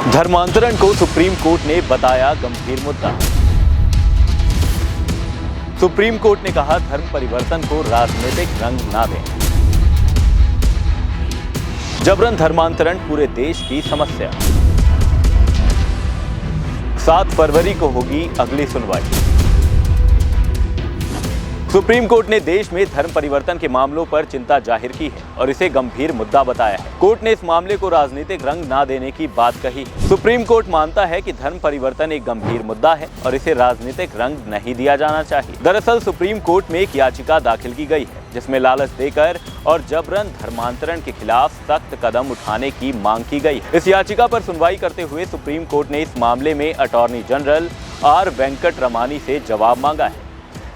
धर्मांतरण को supreme court ने बताया गंभीर मुद्दा। सुप्रीम कोर्ट ने कहा धर्म परिवर्तन को राजनीतिक रंग ना दें। जबरन धर्मांतरण पूरे देश की समस्या। 7 फरवरी को होगी अगली सुनवाई। सुप्रीम कोर्ट ने देश में धर्म परिवर्तन के मामलों पर चिंता जाहिर की है और इसे गंभीर मुद्दा बताया है। कोर्ट ने इस मामले को राजनीतिक रंग ना देने की बात कही। सुप्रीम कोर्ट मानता है कि धर्म परिवर्तन एक गंभीर मुद्दा है और इसे राजनीतिक रंग नहीं दिया जाना चाहिए। दरअसल सुप्रीम कोर्ट में एक याचिका दाखिल की गई है जिसमें लालच देकर और जबरन धर्मांतरण के खिलाफ सख्त कदम उठाने की मांग की गई है। इस याचिका पर सुनवाई करते हुए सुप्रीम कोर्ट ने इस मामले में attorney general R Venkataramani से जवाब मांगा है।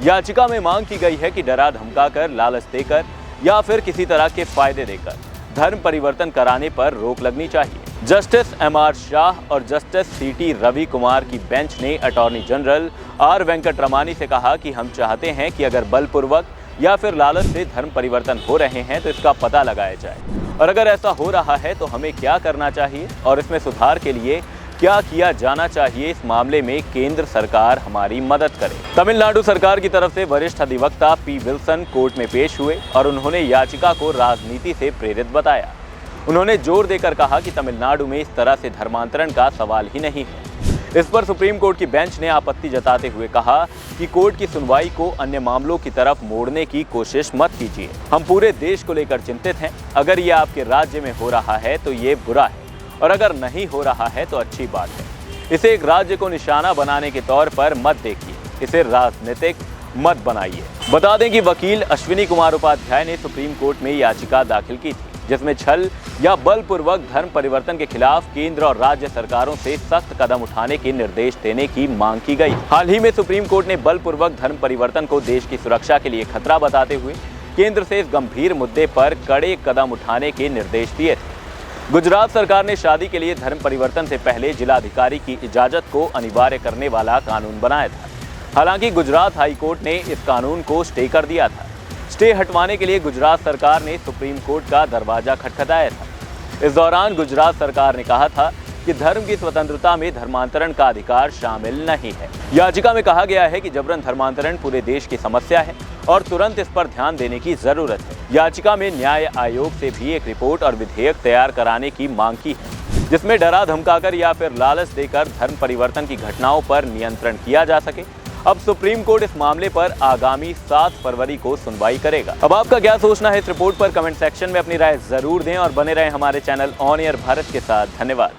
याचिका में मांग की गई है कि डरा धमकाकर, लालच देकर या फिर किसी तरह के फायदे देकर धर्म परिवर्तन कराने पर रोक लगनी चाहिए। जस्टिस एमआर शाह और जस्टिस सीटी रवि कुमार की बेंच ने attorney general R Venkataramani से कहा कि हम चाहते हैं कि अगर बलपूर्वक या फिर लालच से धर्म परिवर्तन हो रहे हैं तो इसका पता लगाया जाए और अगर ऐसा हो रहा है तो हमें क्या करना चाहिए और इसमें सुधार के लिए क्या किया जाना चाहिए। इस मामले में केंद्र सरकार हमारी मदद करे। तमिलनाडु सरकार की तरफ से वरिष्ठ अधिवक्ता पी विल्सन कोर्ट में पेश हुए और उन्होंने याचिका को राजनीति से प्रेरित बताया। उन्होंने जोर देकर कहा कि तमिलनाडु में इस तरह से धर्मांतरण का सवाल ही नहीं है। इस पर सुप्रीम कोर्ट की बेंच ने आपत्ति जताते हुए कहा कि कोर्ट की सुनवाई को अन्य मामलों की तरफ मोड़ने की कोशिश मत कीजिए। हम पूरे देश को लेकर चिंतित हैं। अगर ये आपके राज्य में हो रहा है तो ये बुरा है और अगर नहीं हो रहा है तो अच्छी बात है। इसे एक राज्य को निशाना बनाने के तौर पर मत देखिए, इसे राजनीतिक मत बनाइए। बता दें कि वकील अश्विनी कुमार उपाध्याय ने सुप्रीम कोर्ट में याचिका दाखिल की थी जिसमें छल या बलपूर्वक धर्म परिवर्तन के खिलाफ केंद्र और राज्य सरकारों से सख्त कदम उठाने के निर्देश देने की मांग की गई। हाल ही में सुप्रीम कोर्ट ने बलपूर्वक धर्म परिवर्तन को देश की सुरक्षा के लिए खतरा बताते हुए केंद्र से इस गंभीर मुद्दे पर कड़े कदम उठाने के निर्देश दिए थे। गुजरात सरकार ने शादी के लिए धर्म परिवर्तन से पहले जिलाधिकारी की इजाजत को अनिवार्य करने वाला कानून बनाया था। हालांकि गुजरात हाई कोर्ट ने इस कानून को स्टे कर दिया था। स्टे हटवाने के लिए गुजरात सरकार ने सुप्रीम कोर्ट का दरवाजा खटखटाया था। इस दौरान गुजरात सरकार ने कहा था कि धर्म की स्वतंत्रता में धर्मांतरण का अधिकार शामिल नहीं है। याचिका में कहा गया है कि जबरन धर्मांतरण पूरे देश की समस्या है और तुरंत इस पर ध्यान देने की जरूरत है। याचिका में न्याय आयोग से भी एक रिपोर्ट और विधेयक तैयार कराने की मांग की है जिसमें डरा धमकाकर या फिर लालच देकर धर्म परिवर्तन की घटनाओं पर नियंत्रण किया जा सके। अब सुप्रीम कोर्ट इस मामले पर आगामी 7 फरवरी को सुनवाई करेगा। अब आपका क्या सोचना है इस रिपोर्ट पर कमेंट सेक्शन में अपनी राय जरूर दें और बने रहें हमारे चैनल ऑन एयर भारत के साथ। धन्यवाद।